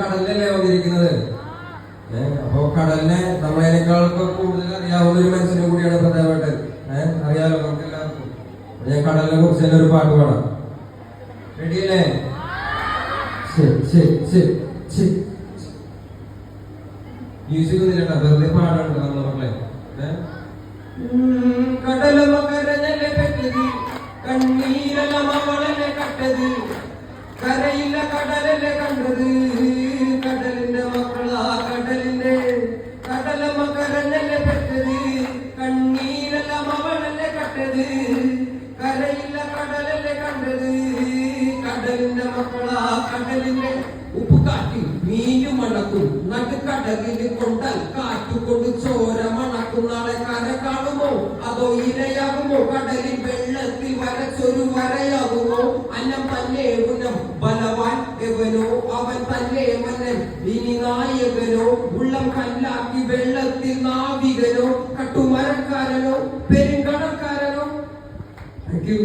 കടലിലല്ലേ വന്നിരിക്കുന്നത്. അപ്പോ കടലിനെ നമ്മളതിനേക്കാളൊക്കെ കൂടുതൽ അറിയാവുന്ന ഒരു മനുഷ്യനും കൂടിയാണ് പ്രധാനമായിട്ട്. അറിയാലോ നമുക്ക് എല്ലാവർക്കും. ഞാൻ കടലിനെ കുറിച്ച് തന്നെ ഒരു പാട്ട് പാടാം. റെഡിയല്ലേ? മ്യൂസിക് ഒന്നുമില്ല, വെറുതെ പാടാണ്ട് നമ്മളെ മക്കളെ. കടലമ്മ കരഞ്ഞല്ലേ പെട്ടത്, കണ്ണീരല്ലമ്മ വളലെ കട്ടത്, കരയില്ല കടലല്ലേ കണ്ടത്, കടലിന്റെ മക്കളാ കടലിന്റെ. കടലമ്മ കരഞ്ഞല്ലേ പെട്ടത്, കണ്ണീരല്ലമ്മ വളലെ കട്ടത്, കരയില്ല കടലല്ലേ കണ്ടത്, കടലിന്റെ മക്കളാ കടലിന്റെ. ഉപ്പുകാട്ടി മീനു മണക്കും നടുക്കടലിൽ കൊണ്ടാൽ കാറ്റുകൊണ്ട് ചോര മണക്കും. നാളെ കര കാണുമോ അതോ ഇരയാകുമോ? കടലിൽ വെള്ളത്തിൽ വരച്ചൊരു വരയാകുമോ? അന്നം തന്നെ ഉന്നം ബലവാൻ എവനോ അവൻ തന്നെ മന്നൻ ഇനി നായകനോ? ഉള്ളം കല്ലാക്കി വെള്ളത്തിൽ നാവികനോ? കട്ടുമരക്കാരനോ പെരുങ്കടക്കാരനോ? Thank you.